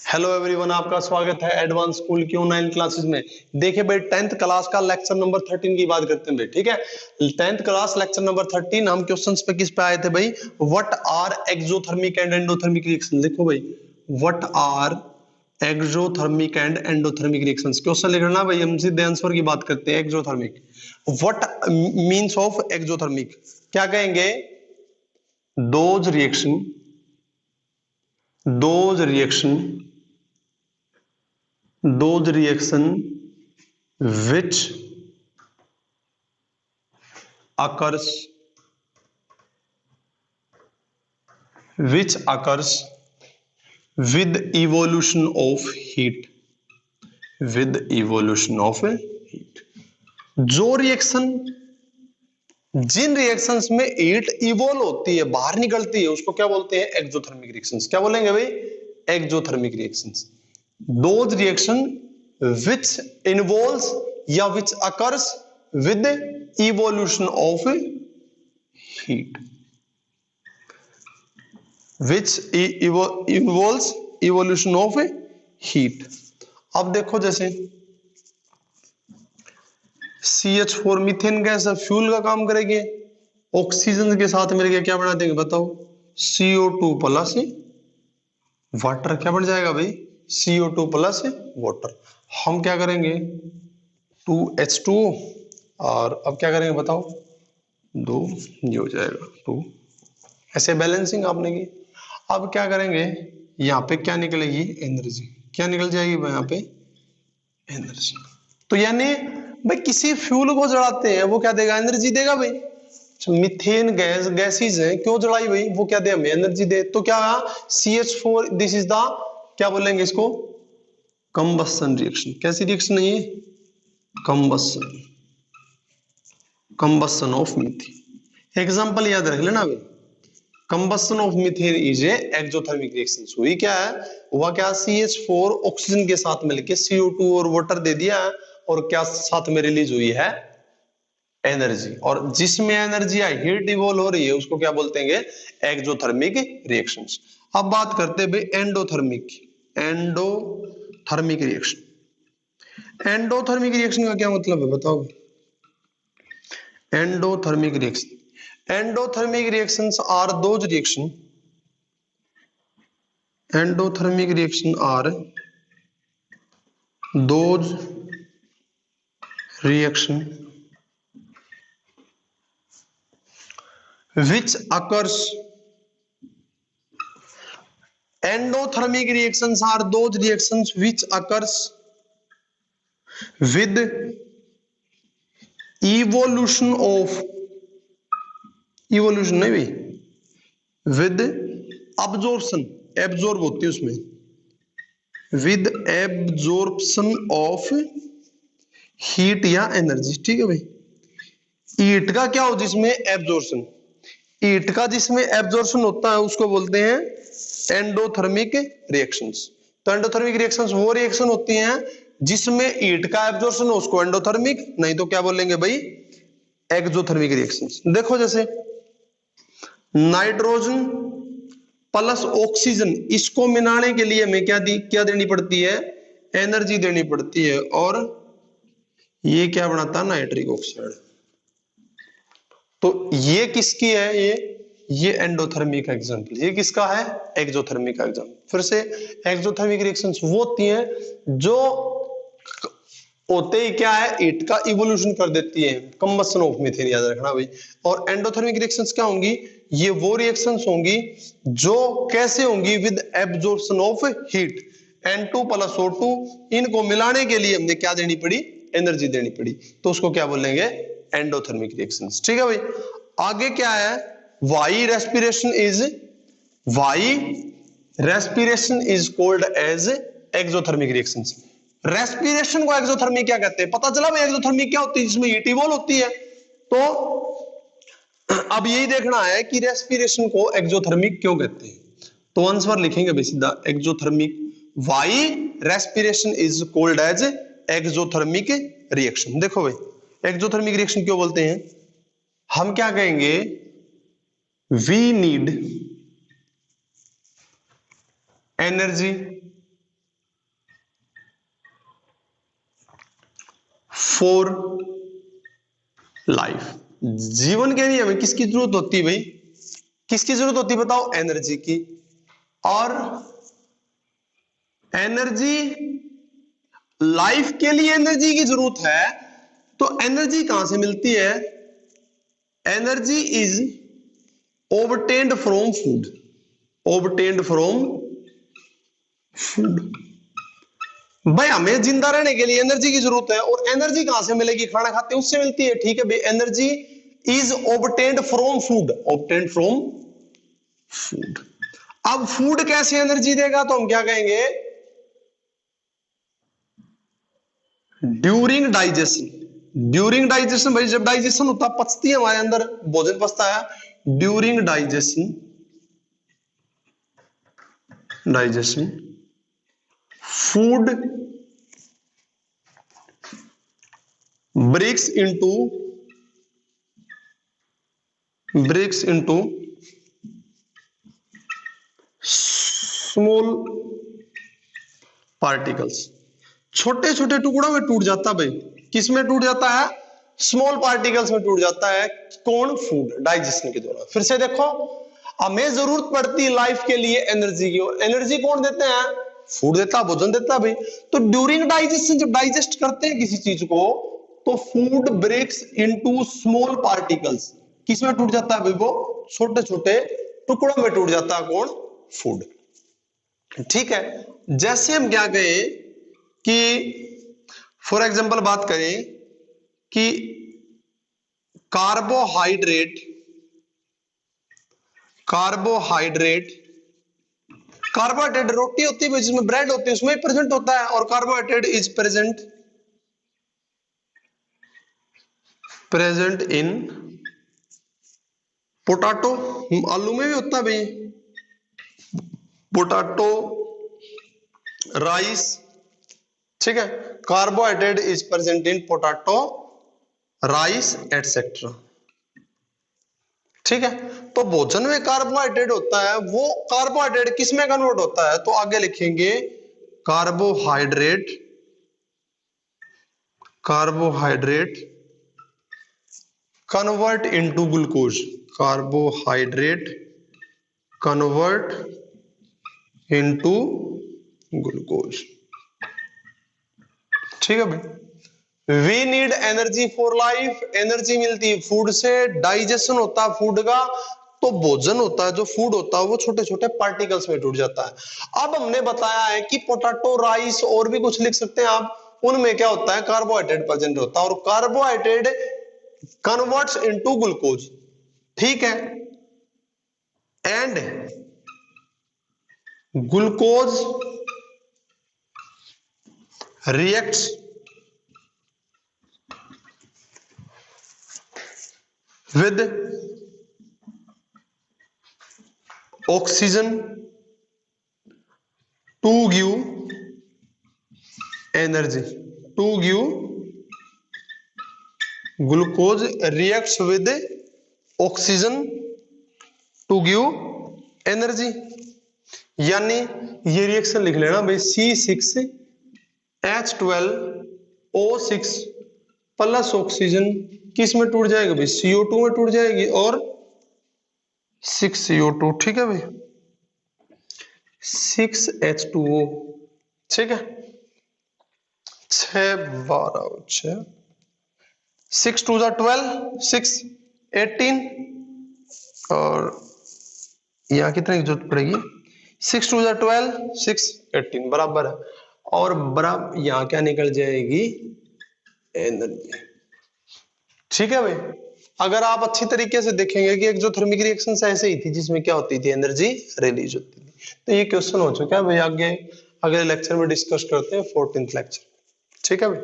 Hello everyone, आपका स्वागत है एडवांस स्कूल की ऑनलाइन क्लासेस में। देखिए भाई, 10th क्लास का लेक्चर नंबर 13 की बात करते हैं भाई, ठीक है। 10th क्लास लेक्चर नंबर 13 हम क्वेश्चंस पे किस पे आए थे भाई? What are exothermic and endothermic reaction. देखो भाई, what are exothermic and endothermic reactions. Question लिखना भाई, हम सीधे आंसर की बात करते हैं। Exothermic, what means of exothermic, क्या कहेंगे? Those reaction which occurs with evolution of heat, जो रिएक्शन, जिन रिएक्शंस में हीट इवोल्व होती है, बाहर निकलती है, उसको क्या बोलते हैं? Exothermic reactions. क्या बोलेंगे भाई? Exothermic reactions. Those reaction which involves या which occurs with evolution of heat, which involves evolution of heat। अब देखो, जैसे CH4 मीथेन गैस फ्यूल का काम करेगी, ऑक्सीजन के साथ मिलकर क्या बना देंगे बताओ? CO2 plus water. क्या बन जाएगा भाई? CO2 plus water. हम क्या करेंगे? 2H2O, और अब क्या करेंगे बताओ? 2, ये हो जाएगा 2। ऐसे बैलेंसिंग आपने की। अब क्या करेंगे? यहाँ पे क्या निकलेगी? एनर्जी। क्या निकल जाएगी भाई? यहाँ पे एनर्जी। तो यानी भाई, किसी फ्यूल को जलाते हैं, वो क्या देगा? एनर्जी देगा भाई। मीथेन गैसेज है, क्यों जलाई भाई? वो क्या दे? हमें एनर्जी दे। तो क्या CH4, दिस इज द, क्या बोलेंगे इसको? Combustion reaction. कैसी रिएक्शन है ये? Combustion of methane. एग्जांपल याद रख लेना भाई। Combustion of methane is a exothermic reaction. हुई क्या है? हुआ क्या? CH4 ऑक्सीजन के साथ मिलके CO2 और वाटर दे दिया, और क्या साथ में रिलीज हुई है? एनर्जी। और जिसमें एनर्जी या हीट इवॉल्व हो रही है, उसको क्या बोलते हैं? Exothermic reactions. अब बात करते हैं भाई एंडोथर्मिक रिएक्शन। एंडोथर्मिक रिएक्शन का क्या मतलब है बताओ? Endothermic reactions are those reaction, endothermic reaction are those reaction which occurs, endothermic reactions are those reactions which occurs with evolution नहीं भाई, with absorption, एब्जॉर्ब होती है उसमें, with absorption of heat या एनर्जी। ठीक है भाई। हीट का क्या हो जिसमें एब्जॉर्प्शन, हीट का जिसमें एब्जॉर्प्शन होता है, उसको बोलते हैं एंडोथर्मिक रिएक्शंस। तो एंडोथर्मिक रिएक्शंस वो रिएक्शन होती हैं जिसमें हीट का एब्जॉर्प्शन हो, उसको एंडोथर्मिक, नहीं तो क्या बोलेंगे भाई? Exothermic reactions. देखो, जैसे नाइट्रोजन प्लस ऑक्सीजन, इसको मिलाने के लिए हमें क्या देनी पड़ती है? एनर्जी देनी पड़ती है। और ये क्या बनाता है? Nitric oxide. तो ये किसकी है? ये एंडोथर्मिक एग्जांपल। ये किसका है? Exothermic example. फिर से, एक्सोथर्मिक रिएक्शंस वो होती हैं जो होते ही क्या है? हीट का इवोल्यूशन कर देती है, कंबस्शन ऑफ मीथेन, याद रखना भाई। और एंडोथर्मिक रिएक्शंस क्या होंगी? ये वो रिएक्शंस होंगी जो कैसे होंगी? With absorption of heat, N2 plus O2, इनको मिलाने के लिए हमने क्या देनी पड़ी? एनर्जी देनी पड़ी। तो उसको क्या बोलेंगे? Endothermic reactions. ठीक है भाई। आगे क्या है? Why respiration is called as exothermic reactions. Respiration को एक्सोथर्मिक क्या कहते हैं? पता चला भाई एक्सोथर्मिक क्या होती है? जिसमें हीट इवॉल्व होती है। तो अब यही देखना है कि रेस्पिरेशन को एक्सोथर्मिक क्यों कहते हैं। तो आंसर लिखेंगे भाई सीधा, exothermic. Why respiration is called as exothermic reaction. देखो भाई, एक्सोथर्मिक रिएक्शन क्यों बोलते हैं? हम क्या कहेंगे? We need energy for life. जीवन के लिए हमें किसकी जरूरत होती है भाई? किसकी जरूरत होती है बताओ? एनर्जी की। और एनर्जी, लाइफ के लिए एनर्जी की जरूरत है, तो एनर्जी कहां से मिलती है? Energy is obtained from food. obtained from food. भाई हमें जिंदा रहने के लिए एनर्जी की जरूरत है, और एनर्जी कहां से मिलेगी? खाना खाते हैं उससे मिलती है। ठीक है भाई, energy is obtained from food. obtained from food. अब फूड कैसे एनर्जी देगा? तो हम क्या कहेंगे? During digestion. ड्यूरिंग डाइजेशन भाई, जब डाइजेशन होता, पचती है हमारे अंदर, भोजन पचता है। During digestion, digestion food breaks into small particles। छोटे छोटे टुकड़ों में टूट जाता भाई। किस में टूट जाता है? स्मॉल पार्टिकल्स में टूट जाता है। कौन? फूड, डाइजेशन के दौरान। फिर से देखो, हमें जरूरत पड़ती है लाइफ के लिए एनर्जी की, और एनर्जी कौन देते हैं? फूड देता है, भोजन देता है भाई। तो ड्यूरिंग डाइजेशन जब डाइजेस्ट करते हैं किसी चीज को, तो food breaks into small particles. किस में टूट जाता है भाई? वो छोटे छोटे टुकड़ों में टूट जाता है। कौन? फूड। ठीक है। जैसे हम क्या कहें कि फॉर एग्जांपल बात करें कि कार्बोहाइड्रेट रोटी होती है जिसमें ब्रेड होती है, उसमें प्रेजेंट होता है। और carbohydrate is present in potato. आलू में भी होता है भाई। Potato, rice. ठीक है। Carbohydrate is present in potato, rice etcetera. ठीक है। तो भोजन में कार्बोहाइड्रेट होता है, वो कार्बोहाइड्रेट किस में कन्वर्ट होता है? तो आगे लिखेंगे carbohydrate convert into glucose. Carbohydrate convert into glucose. ठीक है भाई। We need energy for life. Energy मिलती है फूड से। डाइजेशन होता है फूड का, तो भोजन होता है, जो फूड होता है वो छोटे छोटे पार्टिकल्स में टूट जाता है। अब हमने बताया है कि पोटैटो, राइस और भी कुछ लिख सकते हैं आप, उनमें क्या होता है? कार्बोहाइड्रेट प्रेजेंट होता है, और कार्बोहाइड्रेट कन्वर्ट्स इनटू ग्लूकोज। ठीक है। And glucose reacts with oxygen to give energy। glucose reacts with oxygen to give energy। यानी ये रिएक्शन लिख लेना भाई, C6H12O6 प्लस ऑक्सीजन किस में टूट जाएगा भाई? CO2 में टूट जाएगी, और 6CO2। ठीक है भाई, 6H2O। ठीक है। 6 12 6 6 2 12 6 18, और यहाँ कितने की जरूरत पड़ेगी? 6 2 12 6 18 बराबर है। और बराबर यहाँ क्या निकल जाएगी? एनर्जी। ठीक है भाई। अगर आप अच्छी तरीके से देखेंगे कि एक्सोथर्मिक रिएक्शन ऐसे ही थी, जिसमें क्या होती थी? एनर्जी रिलीज होती थी। तो ये क्वेश्चन हो चुका है भाई। आगे अगले लेक्चर में डिस्कस करते हैं, 14th लेक्चर। ठीक है भाई।